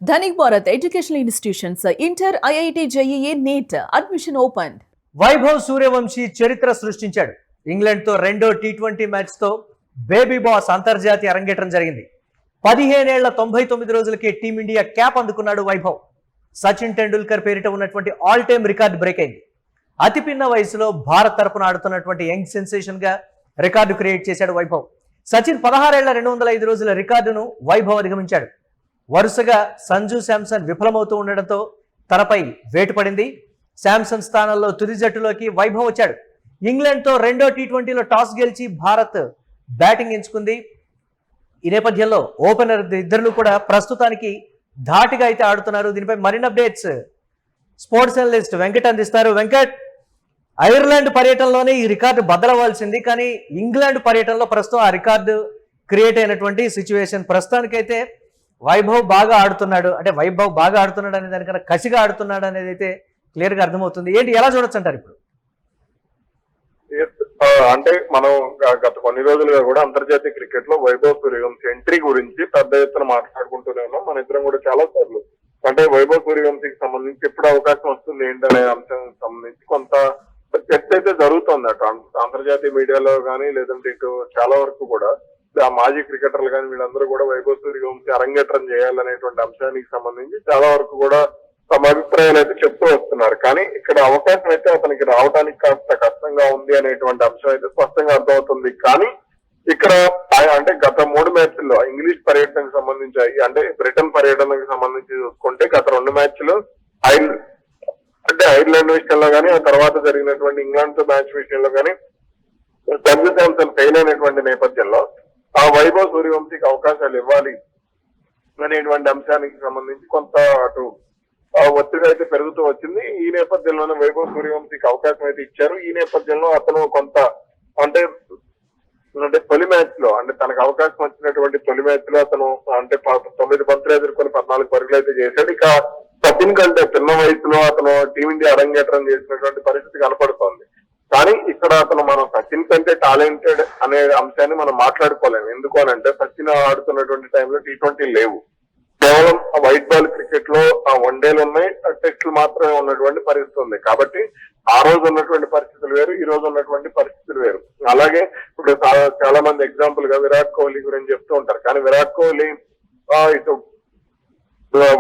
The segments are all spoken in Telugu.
Dhanik Bharat Educational Institutions, Inter, IIT, JEE, NEET, admission opened. Vaibhav Suryavanshi చరిత్ర సృష్టించాడు. ఇంగ్లాండ్ తో రెండో టీ20 మ్యాచ్ తో బేబీ బాస్ అంతర్జాతీయ అరంగేట్రం జరిగింది. 17 ఏళ్ల 99 రోజులకే టీమిండియా క్యాప్ అందుకున్నాడు వైభవ్. సచిన్ టెండూల్కర్ పేరిట ఉన్నటువంటి ఆల్ టైమ్ రికార్డు బ్రేక్ అయింది. అతి పిన్న వయసులో భారత్ తరపున ఆడుతున్నటువంటి యంగ్ సెన్సేషన్ గా రికార్డు క్రియేట్ చేశాడు వైభవ్. సచిన్ 16 ఏళ్ల 205 రోజుల రికార్డును వైభవ్ అధిగమించాడు. వరుసగా సంజు శాంసన్ విఫలమవుతూ ఉండడంతో తనపై వేటు పడింది. శాంసన్ స్థానంలో తుది జట్టులోకి వైభవ్ వచ్చాడు. ఇంగ్లాండ్తో రెండో టీ20లో టాస్ గెలిచి భారత్ బ్యాటింగ్ ఎంచుకుంది. ఈ నేపథ్యంలో ఓపెనర్ ఇద్దరు కూడా ప్రస్తుతానికి ధాటిగా అయితే ఆడుతున్నారు. దీనిపై మరిన్ని అప్డేట్స్ స్పోర్ట్స్ అనలిస్ట్ వెంకట్ అందిస్తారు. వెంకట్, ఐర్లాండ్ పర్యటనలోనే ఈ రికార్డు బద్దలవ్వాల్సింది, కానీ ఇంగ్లాండ్ పర్యటనలో ప్రస్తుతం ఆ రికార్డు క్రియేట్ అయినటువంటి సిచ్యువేషన్. ప్రస్తుతానికైతే వైభవ్ బాగా ఆడుతున్నాడు, అంటే వైభవ్ బాగా ఆడుతున్నాడు అనే దానికన్నా కసిగా ఆడుతున్నాడు అనేది అయితే క్లియర్ గా అర్థమవుతుంది. ఏంటి, ఎలా చూడొచ్చు అంటారు ఇప్పుడు? అంటే మనం గత కొన్ని రోజులుగా కూడా అంతర్జాతీయ క్రికెట్ లో వైభవ్ సూర్యవంశీ ఎంట్రీ గురించి పెద్ద ఎత్తున మాట్లాడుకుంటూనే ఉన్నాం. మన ఇద్దరం కూడా చాలా సార్లు అంటే వైభవ్ సూర్యవంశీకి సంబంధించి ఎప్పుడు అవకాశం వస్తుంది ఏంటనే అంశం సంబంధించి కొంత చర్చ అయితే జరుగుతుంది అటు అంతర్జాతీయ మీడియాలో కానీ, లేదంటే ఇటు చాలా వరకు కూడా ఆ మాజీ క్రికెటర్లు కానీ వీళ్ళందరూ కూడా వైభవ్ సూర్యవంశీ అరంగేట్రం చేయాలనేటువంటి అంశానికి సంబంధించి చాలా వరకు కూడా తమ అభిప్రాయాలు అయితే చెప్తూ వస్తున్నారు. కానీ ఇక్కడ అవకాశం అయితే అతనికి రావడానికి కాస్త కష్టంగా ఉంది అనేటువంటి అంశం అయితే స్పష్టంగా అర్థమవుతుంది. కానీ ఇక్కడ అంటే గత 3 మ్యాచ్ల్లో ఇంగ్లీష్ పర్యటనకు సంబంధించి, అంటే బ్రిటన్ పర్యటనకు సంబంధించి చూసుకుంటే గత 2 మ్యాచ్లు అంటే ఐర్లాండ్ విషయంలో కానీ, ఆ తర్వాత జరిగినటువంటి ఇంగ్లాండ్ తో మ్యాచ్ విషయంలో కానీ సంజు శాంసన్ ఫెయిల్ అయినటువంటి నేపథ్యంలో ఆ వైభవ్ సూర్యవంశీకి అవకాశాలు ఇవ్వాలి అనేటువంటి అంశానికి సంబంధించి కొంత అటు ఒత్తిడి అయితే పెరుగుతూ వచ్చింది. ఈ నేపథ్యంలోనే వైభవ్ సూర్యవంశీకి అవకాశం అయితే ఇచ్చారు. ఈ నేపథ్యంలో అతను కొంత అంటే తొలి మ్యాచ్ లో, అంటే తనకు అవకాశం వచ్చినటువంటి తొలి మ్యాచ్ లో అతను అంటే 9 బంతులు ఎదుర్కొని 14 పరుగులు అయితే చేశాడు. ఇక సచిన్ కంటే చిన్న వయసులో అతను టీమిండియా అరంగేట్రం చేసినటువంటి పరిస్థితి కనపడుతోంది. కానీ ఇక్కడ అతను మనం సచిన్ కంటే టాలెంటెడ్ అనే అంశాన్ని మనం మాట్లాడుకోలేము. ఎందుకు అని అంటే సచిన్ ఆడుతున్నటువంటి టైంలో టీ20 లేవు. కేవలం వైట్ బాల్ క్రికెట్ లో ఆ వన్డేలు ఉన్నాయి, టెస్టులు మాత్రమే ఉన్నటువంటి పరిస్థితి ఉంది. కాబట్టి ఆ రోజు ఉన్నటువంటి పరిస్థితులు వేరు, ఈ రోజు ఉన్నటువంటి పరిస్థితులు వేరు. అలాగే ఇప్పుడు చాలా మంది ఎగ్జాంపుల్ గా విరాట్ కోహ్లీ గురించి చెప్తూ ఉంటారు. కానీ విరాట్ కోహ్లీ ఇటు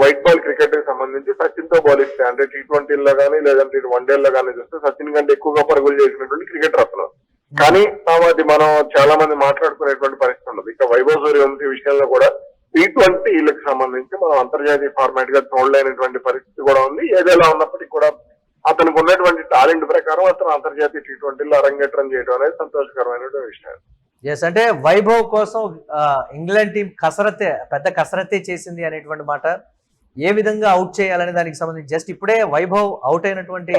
వైట్ బాల్ క్రికెట్ కి సంబంధించి సచిన్ తో పోలిస్తే, అంటే టీ20లో కానీ లేదంటే ఇటు వన్డేల్లో కానీ చూస్తే సచిన్ కంటే ఎక్కువగా పరుగులు చేసినటువంటి క్రికెటర్ అతను. కానీ అది మనం చాలా మంది మాట్లాడుకునేటువంటి పరిస్థితి ఉండదు. ఇక వైభవ్ సూర్యవంశీ విషయంలో కూడా టీ20లకు సంబంధించి మనం అంతర్జాతీయ ఫార్మాట్ గా చూడలేనటువంటి పరిస్థితి కూడా ఉంది. ఏదైనా ఉన్నప్పటికీ కూడా అతనికి ఉన్నటువంటి టాలెంట్ ప్రకారం అతను అంతర్జాతీయ టీ20లో అరంగేట్రం చేయడం అనేది సంతోషకరమైనటువంటి విషయం. ఎస్, అంటే వైభవ్ కోసం ఇంగ్లాండ్ టీం పెద్ద కసరత్తే చేసింది అనేటువంటి మాట. ఏ విధంగా అవుట్ చేయాలనే దానికి సంబంధించి జస్ట్ ఇప్పుడే వైభవ్ అవుట్ అయినటువంటి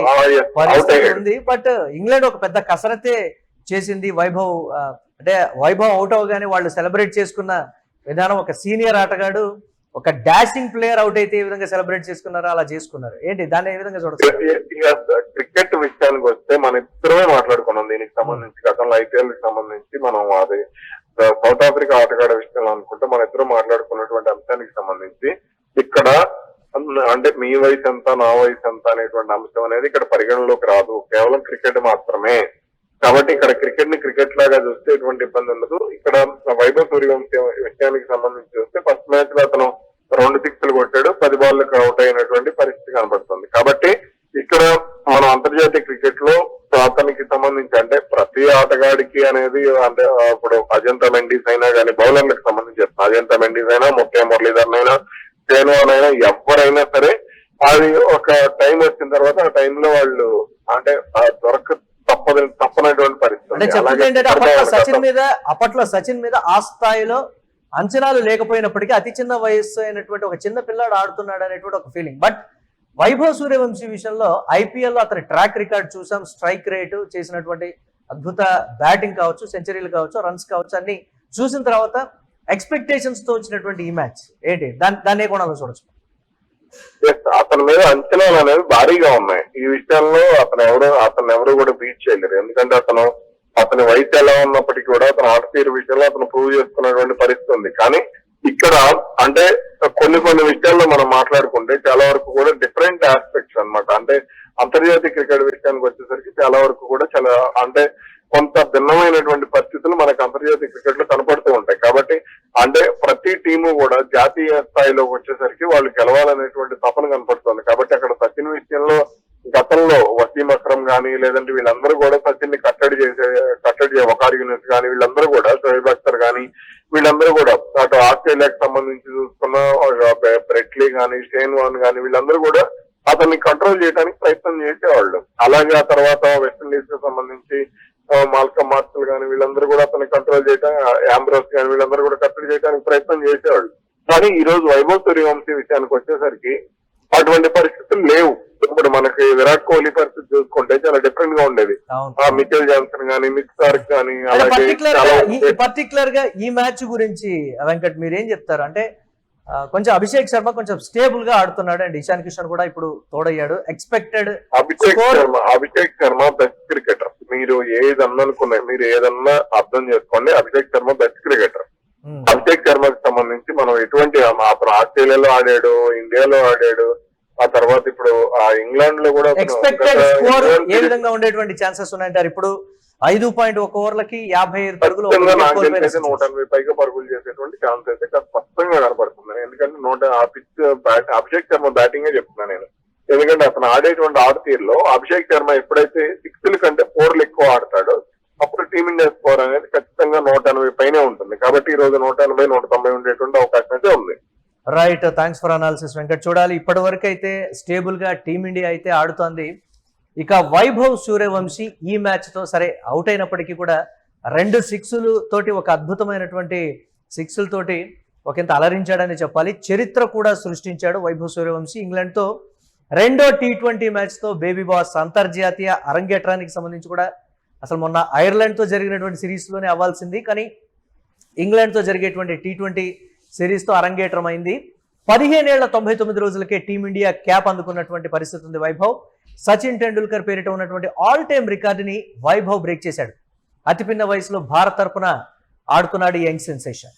పరిస్థితి ఉంది. బట్ ఇంగ్లాండ్ ఒక పెద్ద కసరత్తే చేసింది. వైభవ్ అంటే వైభవ్ అవుట్ అవగానే వాళ్ళు సెలబ్రేట్ చేసుకున్న విధానం, ఒక సీనియర్ ఆటగాడు, ఒక డాషింగ్ ప్లేయర్ అవుట్ అయితే ఏ విధంగా సెలబ్రేట్ చేసుకున్నారో అలా చేసుకున్నారు. ఏంటి, దాన్ని ఏ విధంగా చూడచ్చు? క్రికెట్ విషయానికి వస్తే మన ఇద్దరమే మాట్లాడుకున్నాం దీనికి సంబంధించి. గతంలో ఐపీఎల్ కి సంబంధించి మనం అది సౌత్ ఆఫ్రికా ఆటగాడ విషయంలో అనుకుంటే మన ఇద్దరు మాట్లాడుకున్నటువంటి అంశానికి సంబంధించి ఇక్కడ అంటే మీ వయసు ఎంత, నా వయసు ఎంత అనేటువంటి అంశం అనేది ఇక్కడ పరిగణలోకి రాదు. కేవలం క్రికెట్ మాత్రమే. కాబట్టి ఇక్కడ క్రికెట్ ని క్రికెట్ లాగా చూస్తే ఎటువంటి ఇబ్బంది ఉండదు. ఇక్కడ వైభవ్ సూర్యవంశీ విషయానికి సంబంధించి చూస్తే ఫస్ట్ మ్యాచ్ లో అతను 2 సిక్స్లు కొట్టాడు, 10 బాల్లకు అవుట్ అయినటువంటి పరిస్థితి కనబడుతుంది. కాబట్టి ఇక్కడ మనం అంతర్జాతీయ క్రికెట్ లో అతనికి సంబంధించి అంటే ప్రతి ఆటగాడికి అనేది, అంటే ఇప్పుడు అజంతా మెండిస్ అయినా కానీ, బౌలర్లకు సంబంధించి అజంతా మెండిస్ అయినా, ముఖ్య మురళీధరన్ అయినా, సేన్వాన్ అయినా, ఎవరైనా సరే అది ఒక టైం వచ్చిన తర్వాత ఆ టైంలో వాళ్ళు అంటే తప్పనటువంటి పరిస్థితి. అంటే చెప్తుంది ఏంటంటే అప్పట్లో సచిన్ మీద ఆ స్థాయిలో అంచనాలు లేకపోయినప్పటికీ అతి చిన్న వయస్సు అయినటువంటి ఒక చిన్న పిల్లాడు ఆడుతున్నాడు అనేటువంటి ఒక ఫీలింగ్. బట్ వైభవ్ సూర్యవంశీ విషయంలో ఐపీఎల్ లో అతని ట్రాక్ రికార్డ్ చూసాం. స్ట్రైక్ రేటు, చేసినటువంటి అద్భుత బ్యాటింగ్ కావచ్చు, సెంచరీలు కావచ్చు, రన్స్ కావచ్చు, అన్ని చూసిన తర్వాత ఎక్స్పెక్టేషన్స్ తో వచ్చినటువంటి ఈ మ్యాచ్ ఏంటి, దాన్ని ఏ కోణంలో చూడొచ్చు? అతని మీద అంచనాలు అనేవి భారీగా ఉన్నాయి. ఈ విషయాల్లో అతను ఎవరు కూడా బీట్ చేయలేరు. ఎందుకంటే అతని వయసు ఎలా ఉన్నప్పటికీ కూడా అతను ఆట తీరు విషయంలో అతను ప్రూవ్ చేసుకున్నటువంటి పరిస్థితి ఉంది. కానీ ఇక్కడ అంటే కొన్ని విషయాల్లో మనం మాట్లాడుకుంటే చాలా వరకు కూడా డిఫరెంట్ ఆస్పెక్ట్స్ అన్నమాట. అంటే అంతర్జాతీయ క్రికెట్ విషయానికి వచ్చేసరికి చాలా వరకు కూడా చాలా అంటే కొంత భిన్నమైనటువంటి పరిస్థితులు మనకు అంతర్జాతీయ క్రికెట్ లో కనపడుతూ ఉంటాయి. కాబట్టి అంటే ప్రతి టీము కూడా జాతీయ స్థాయిలోకి వచ్చేసరికి వాళ్ళు గెలవాలనేటువంటి తపన కనపడుతుంది. కాబట్టి అక్కడ సచిన్ విషయంలో గతంలో వసీం అక్రమ్ గానీ లేదంటే వీళ్ళందరూ కూడా సచిన్ ని కట్టడి చేసే వకార్ యూనిస్ కానీ వీళ్ళందరూ కూడా షోయబ్ అఖ్తర్ కానీ వీళ్ళందరూ కూడా అటు ఆస్ట్రేలియాకి సంబంధించి చూసుకున్న బ్రెట్లీ గానీ షేన్ వాన్ గానీ వీళ్ళందరూ కూడా అతన్ని కంట్రోల్ చేయడానికి ప్రయత్నం చేసేవాళ్ళు. అలాగే ఆ తర్వాత వెస్టిండీస్ కి సంబంధించి మాల్కమ్ మార్షల్ గానీ వీళ్ళందరూ కూడా అతన్ని కంట్రోల్ చేయడానికి, యాంబ్రోస్ గానీ వీళ్ళందరూ కూడా కట్టడి చేయడానికి ప్రయత్నం చేసేవాళ్ళు. కానీ ఈ రోజు వైభవ్ సూర్యవంశీ విషయానికి వచ్చేసరికి అటువంటి పరిస్థితులు లేవు. ఇప్పుడు మనకి విరాట్ కోహ్లీ పరిస్థితి చూసుకుంటే చాలా డిఫరెంట్ గా ఉండేది. మిచెల్ జాన్సన్ గానీ మిచ్ స్టార్క్ గానీ అలాగే పర్టికులర్ గా ఈ మ్యాచ్ గురించి వెంకట్ మీరేం చెప్తారు? అంటే కొంచెం అభిషేక్ శర్మ కొంచెం స్టేబుల్ గా ఆడుతున్నాడు అండ్ ఇషాన్ కిషన్ కూడా ఇప్పుడు తోడయ్యాడు. Expected Abhishek Sharma best cricketer. మీరు ఏదన్నా మీరు ఏదన్నా అర్థం చేసుకోండి, అభిషేక్ శర్మ బెస్ట్ క్రికెటర్. అభిషేక్ శర్మకి సంబంధించి మనం ఎటువంటి అతను ఆస్ట్రేలియాలో ఆడాడు, ఇండియాలో ఆడాడు, ఆ తర్వాత ఇప్పుడు ఆ ఇంగ్లాండ్ లో కూడా ఎక్స్పెక్టెడ్ స్కోర్ ఏ విధంగా ఉండేటువంటి ఛాన్సెస్ ఉన్నాయంటారు? ఇప్పుడు 5.1 ఓవర్లకి 55 పరుగులు, 180 పైగా పరుగులు చేసేటువంటి ఛాన్స్ అయితే స్పష్టంగా కనపడుతుంది. ఎందుకంటే అభిషేక్ శర్మ బ్యాటింగే చెప్తున్నాను నేను. ఎందుకంటే అతను ఆడేటువంటి ఆట తీరులో అభిషేక్ శర్మ ఎప్పుడైతే 6ల కంటే 4లు ఎక్కువ ఆడతాడో అప్పుడు టీమిండియా స్కోర్ అనేది ఖచ్చితంగా 180 పైనే ఉంటుంది. కాబట్టి ఈ రోజు 180, 190 ఉండేటువంటి అవకాశం అయితే ఉంది. Right, thanks for analysis Venkat. చూడాలి, ఇప్పటి వరకు అయితే స్టేబుల్ గా టీమిండియా అయితే ఆడుతోంది. ఇక వైభవ్ సూర్యవంశీ ఈ మ్యాచ్ తో సరే అవుట్ అయినప్పటికీ కూడా 2 సిక్స్లు తోటి ఒక అద్భుతమైనటువంటి సిక్స్లతోటి ఒకంత అలరించాడని చెప్పాలి. చరిత్ర కూడా సృష్టించాడు వైభవ్ సూర్యవంశీ. ఇంగ్లాండ్ తో రెండో T20 మ్యాచ్ తో బేబీ బాస్ అంతర్జాతీయ అరంగేట్రానికి సంబంధించి కూడా అసలు మొన్న ఐర్లాండ్ తో జరిగినటువంటి సిరీస్ లోనే అవ్వాల్సింది, కానీ ఇంగ్లాండ్ తో జరిగేటువంటి T20 సిరీస్ తో అరంగేట్రం అయింది. 15 ఏళ్ల 99 రోజులకే టీమిండియా క్యాప్ అందుకున్నటువంటి పరిస్థితి ఉంది వైభవ్. సచిన్ టెండూల్కర్ పేరిట ఉన్నటువంటి ఆల్ టైమ్ రికార్డుని వైభవ్ బ్రేక్ చేశాడు. అతిపిన్న వయసులో భారత్ తరపున ఆడుతున్నాడు యంగ్ సెన్సేషన్.